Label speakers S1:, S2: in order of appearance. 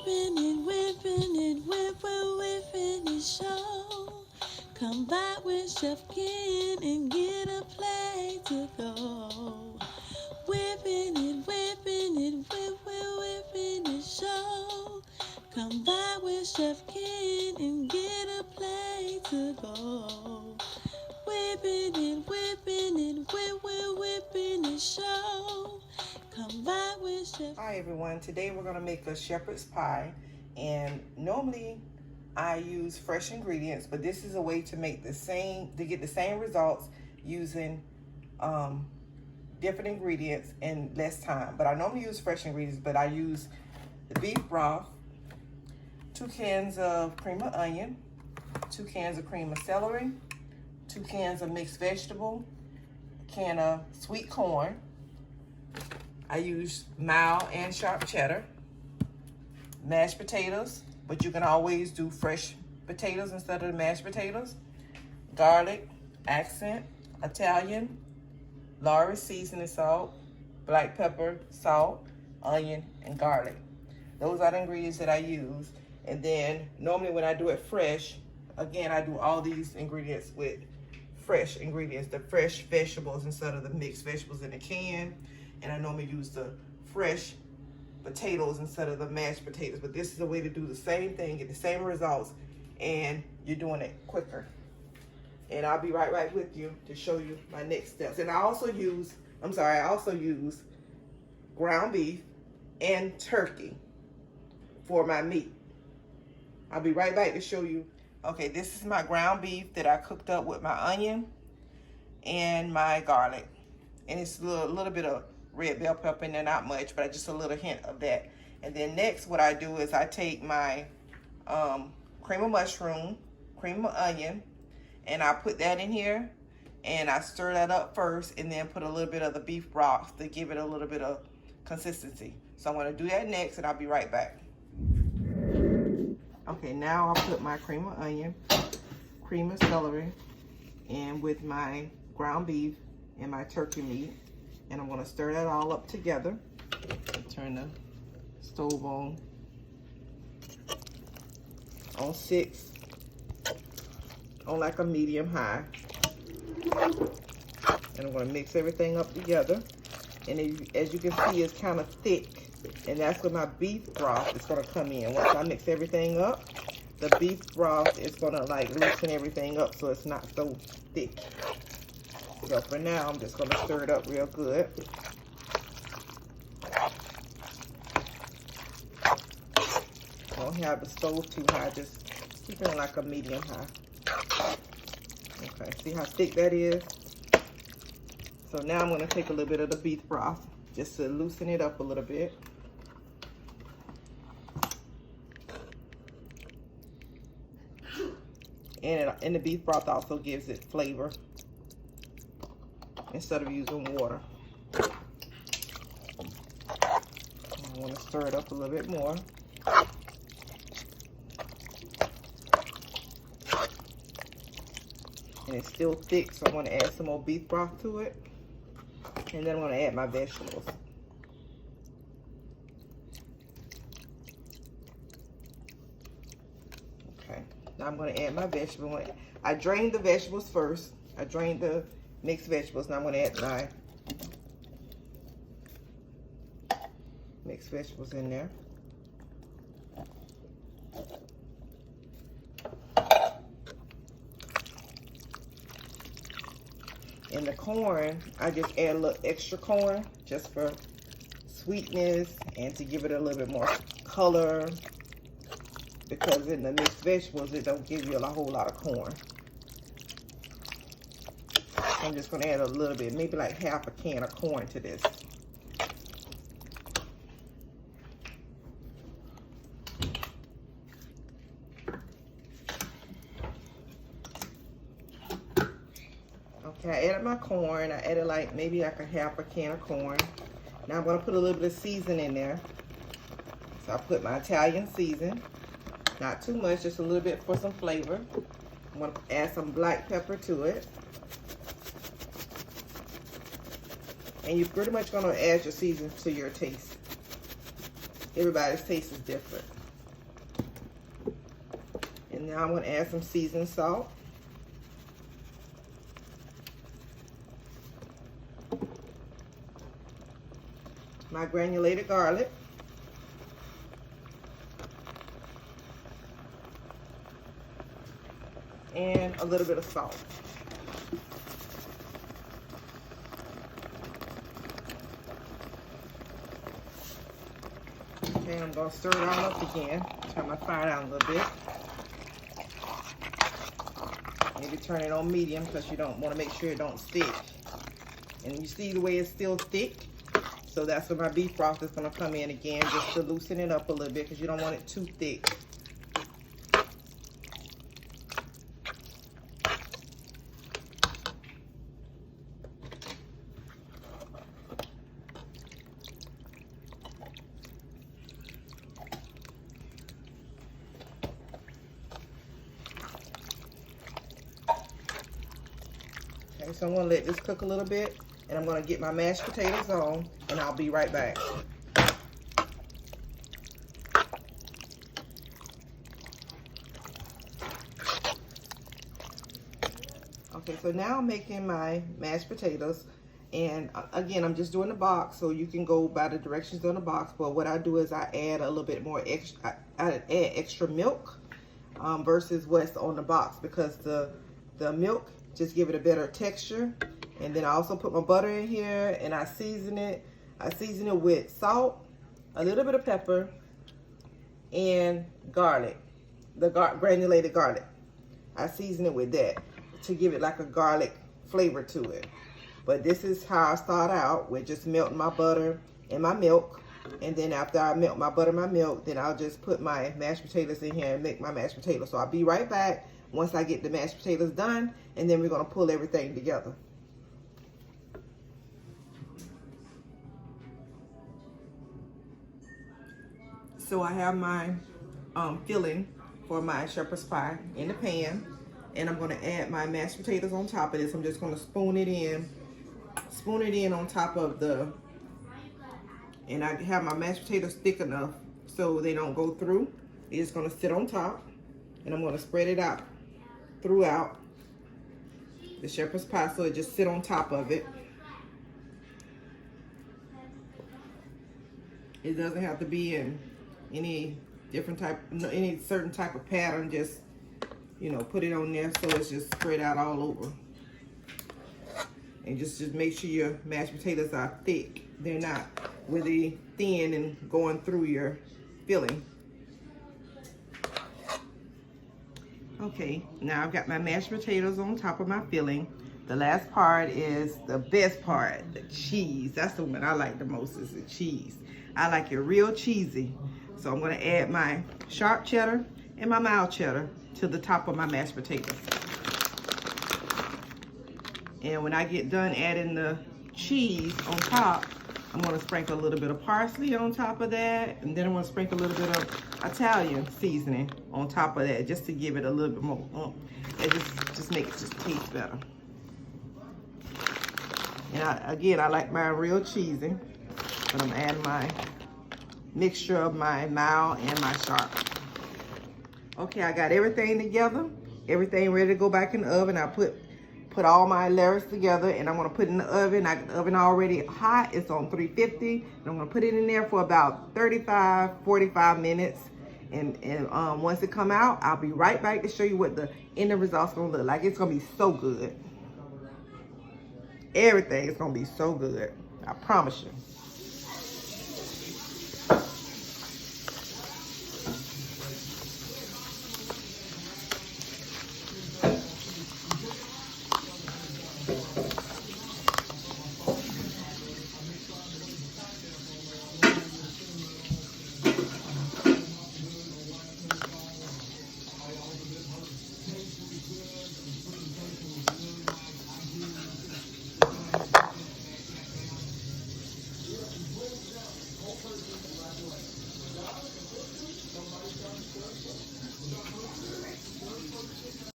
S1: whipping it, whipping it show. Come back with Chef Ken and get a plate to go. Whipping it, whipping it show. Come back with Chef Ken and get a plate to go. Whipping it, whipping it show. Come back with Chef.
S2: Hi everyone, today we're going to make a shepherd's pie, and normally I use fresh ingredients, but this is a way to make get the same results using different ingredients in less time. But I normally use fresh ingredients, but I use the beef broth, 2 cans of cream of onion, 2 cans of cream of celery, 2 cans of mixed vegetable, a can of sweet corn. I use mild and sharp cheddar, mashed potatoes, but you can always do fresh potatoes instead of the mashed potatoes, garlic, accent, Italian, Lawry's seasoning salt, black pepper, salt, onion, and garlic. Those are the ingredients that I use. And then normally when I do it fresh, again, I do all these ingredients with fresh ingredients, the fresh vegetables instead of the mixed vegetables in the can. And I normally use the fresh potatoes instead of the mashed potatoes. But this is a way to do the same thing, get the same results, and you're doing it quicker. And I'll be right back with you to show you my next steps. And I also use ground beef and turkey for my meat. I'll be right back to show you. Okay, this is my ground beef that I cooked up with my onion and my garlic. And it's a little bit of red bell pepper in there, not much, but just a little hint of that. And then next what I do is I take my cream of mushroom, cream of onion, and I put that in here, and I stir that up first, and then put a little bit of the beef broth to give it a little bit of consistency. So I'm gonna do that next, and I'll be right back. Okay, now I'll put my cream of onion, cream of celery, and with my ground beef and my turkey meat, and I'm gonna stir that all up together. Turn the stove on 6, on like a medium high. And I'm gonna mix everything up together. And as you can see, it's kind of thick. And that's where my beef broth is gonna come in. Once I mix everything up, the beef broth is gonna like loosen everything up so it's not so thick. So for now, I'm just gonna stir it up real good. Don't have the stove too high, just keep it on like a medium high. Okay, see how thick that is? So now I'm gonna take a little bit of the beef broth just to loosen it up a little bit. And the beef broth also gives it flavor instead of using water. I want to stir it up a little bit more. And it's still thick, so I'm going to add some more beef broth to it. And then I'm going to add my vegetables. Okay, now I'm going to add my vegetables. I drained the vegetables first. I drained the mixed vegetables. Now I'm going to add my mixed vegetables in there. And the corn, I just add a little extra corn just for sweetness and to give it a little bit more color, because in the mixed vegetables it don't give you a whole lot of corn. So I'm just going to add a little bit, maybe like half a can of corn to this. Okay, I added my corn. I added like maybe like a half a can of corn. Now I'm going to put a little bit of seasoning in there. So I put my Italian season. Not too much, just a little bit for some flavor. I'm going to add some black pepper to it. And you're pretty much going to add your seasoning to your taste. Everybody's taste is different. Now I'm going to add some seasoned salt. My granulated garlic. And a little bit of salt. Okay, I'm going to stir it all up again. Turn my fire down a little bit. Maybe turn it on medium because you don't want to make sure it don't stick. And you see the way it's still thick? So that's where my beef broth is going to come in again, just to loosen it up a little bit because you don't want it too thick. Okay, so I'm going to let this cook a little bit, and I'm going to get my mashed potatoes on, and I'll be right back. Okay, so now I'm making my mashed potatoes, and again, I'm just doing the box, so you can go by the directions on the box. But what I do is I add a little bit more extra, I add extra milk versus what's on the box, because the milk just give it a better texture. And then I also put my butter in here, and I season it. I season it with salt, a little bit of pepper, and garlic, the granulated garlic. I season it with that to give it like a garlic flavor to it. But this is how I start out, with just melting my butter and my milk. And then after I melt my butter and my milk, then I'll just put my mashed potatoes in here and make my mashed potatoes. So I'll be right back once I get the mashed potatoes done, and then we're gonna pull everything together. So I have my filling for my shepherd's pie in the pan, and I'm gonna add my mashed potatoes on top of this. I'm just gonna spoon it in on top of the, and I have my mashed potatoes thick enough so they don't go through. It's gonna sit on top, and I'm gonna spread it out throughout the shepherd's pie so it just sit on top of it. It doesn't have to be in any different type, any certain type of pattern. Just, you know, put it on there so it's just spread out all over. And just make sure your mashed potatoes are thick. They're not really thin and going through your filling. Okay, now I've got my mashed potatoes on top of my filling. The last part is the best part, the cheese. That's the one I like the most, is the cheese. I like it real cheesy. So I'm gonna add my sharp cheddar and my mild cheddar to the top of my mashed potatoes. And when I get done adding the cheese on top, I'm gonna sprinkle a little bit of parsley on top of that, and then I'm gonna sprinkle a little bit of Italian seasoning on top of that, just to give it a little bit more it just make it just taste better. And again, I like mine real cheesy, but I'm adding my mixture of my mild and my sharp. Okay, I got everything together, everything ready to go back in the oven. I put all my layers together, and I'm gonna put it in the oven. I got the oven already hot. It's on 350, and I'm gonna put it in there for about 35, 45 minutes. And once it come out, I'll be right back to show you what the end result's gonna look like. It's gonna be so good. Everything is gonna be so good, I promise you.